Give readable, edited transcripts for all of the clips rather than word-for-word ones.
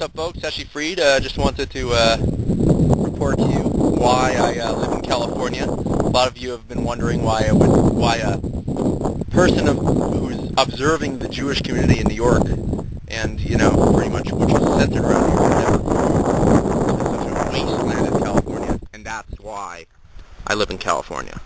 up, folks? Ashley Freed. Just wanted to report to you why I live in California. A lot of you have been wondering why a person who's observing the Jewish community in New York, and pretty much which is centered around here, would never such a wasteland in California, and that's why I live in California.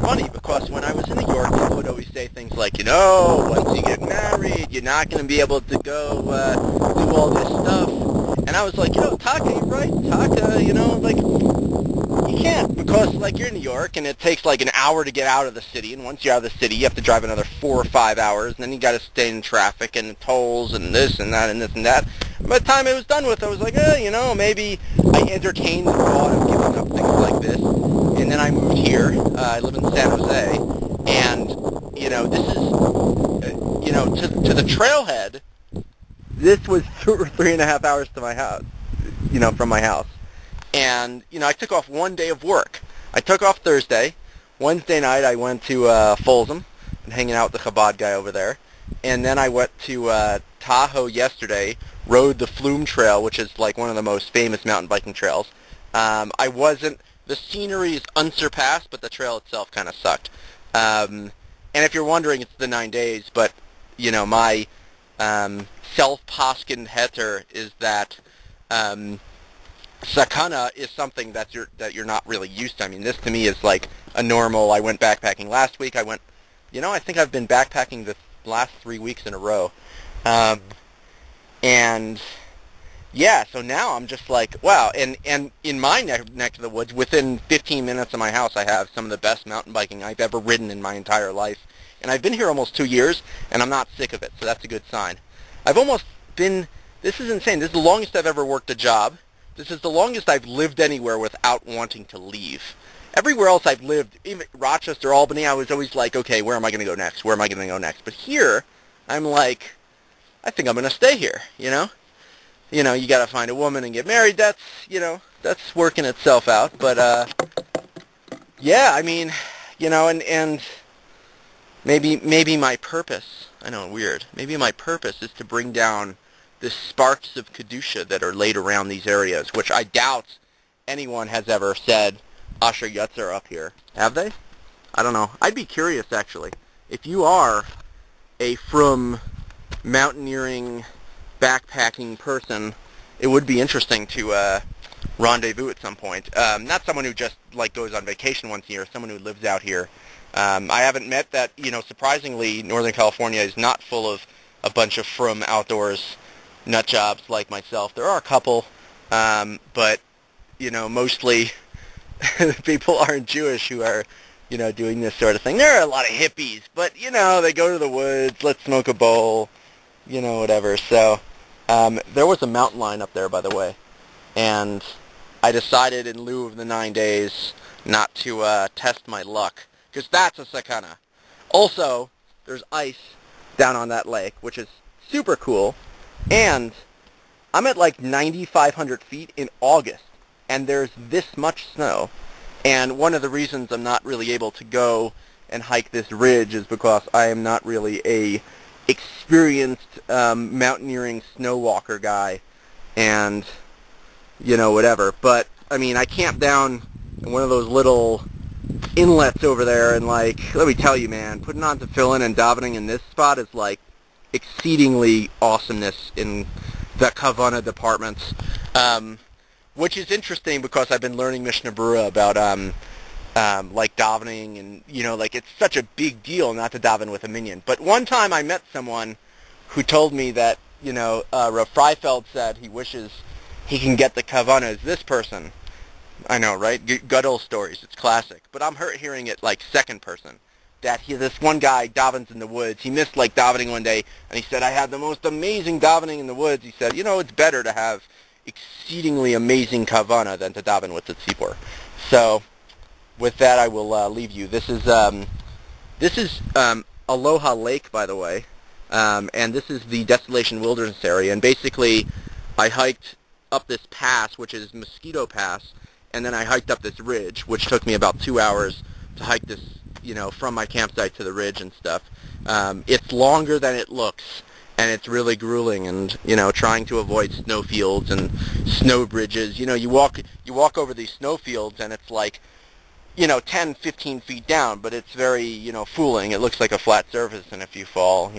Funny because when I was in New York, people would always say things like, once you get married, you're not going to be able to go do all this stuff. And I was like, Taka, you're right. Taka, you can't because, you're in New York, and it takes, an hour to get out of the city. And once you're out of the city, you have to drive another 4 or 5 hours. And then you got to stay in traffic and tolls and this and that and this and that. And by the time it was done with, I was like, maybe I entertained the thought of giving up things like this. And then I moved here. I live in San Jose, and this is to the trailhead. This was 2 or 3.5 hours to my house, from my house. And I took off one day of work. I took off Thursday. Wednesday night I went to Folsom and hanging out with the Chabad guy over there, and then I went to Tahoe yesterday. Rode the Frum trail, which is one of the most famous mountain biking trails. The scenery is unsurpassed, but the trail itself kind of sucked. And if you're wondering, it's the 9 days, but, my self-poskened heter is that sakana is something that you're not really used to. I mean, this to me is like a normal. I went backpacking last week. I think I've been backpacking the last 3 weeks in a row. And yeah, so now I'm just like, wow. And in my neck of the woods, within 15 minutes of my house, I have some of the best mountain biking I've ever ridden in my entire life. And I've been here almost 2 years, and I'm not sick of it, so that's a good sign. This is insane. This is the longest I've ever worked a job. This is the longest I've lived anywhere without wanting to leave. Everywhere else I've lived, even Rochester, Albany, I was always like, okay, where am I going to go next? Where am I going to go next? But here, I'm like, I think I'm going to stay here, you got to find a woman and get married. That's working itself out. But, yeah, I mean, and maybe my purpose, I know, weird, maybe my purpose is to bring down the sparks of Kedusha that are laid around these areas, which I doubt anyone has ever said, Asher Yutzer up here. Have they? I don't know. I'd be curious, actually. If you are a Frum mountaineering, backpacking person, it would be interesting to rendezvous at some point. Not someone who just goes on vacation once a year, someone who lives out here. I haven't met that, surprisingly, Northern California is not full of a bunch of Frum outdoors nut jobs like myself. There are a couple, but, mostly people aren't Jewish who are, doing this sort of thing. There are a lot of hippies, but, they go to the woods, let's smoke a bowl, whatever. So there was a mountain lion up there, by the way, and I decided in lieu of the 9 days not to test my luck, because that's a sakana. Also, there's ice down on that lake, which is super cool, and I'm at 9,500 feet in August, and there's this much snow, and one of the reasons I'm not really able to go and hike this ridge is because I am not really a experienced mountaineering snow walker guy, and whatever. But I mean, I camped down in one of those little inlets over there, and let me tell you, man, putting on tefillin and davening in this spot is exceedingly awesomeness in the Kavanah departments, which is interesting because I've been learning Mishnah Berurah about davening, and it's such a big deal not to daven with a minyan. But one time I met someone who told me that Rav Freifeld said he wishes he can get the kavanah as this person. I know, right? Good old stories. It's classic. But I'm hearing it second person. That this one guy davens in the woods. He missed davening one day, and he said, I had the most amazing davening in the woods. He said, it's better to have exceedingly amazing kavanah than to daven with the tzipor. So with that, I will leave you. This is Aloha Lake, by the way, and this is the Desolation Wilderness area. And basically, I hiked up this pass, which is Mosquito Pass, and then I hiked up this ridge, which took me about 2 hours to hike this, from my campsite to the ridge and stuff. It's longer than it looks, and it's really grueling, and, trying to avoid snowfields and snow bridges. You walk over these snowfields, and it's like, 10, 15 feet down, but it's very, fooling. It looks like a flat surface, and if you fall,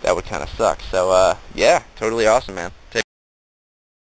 that would kind of suck. So, yeah, totally awesome, man.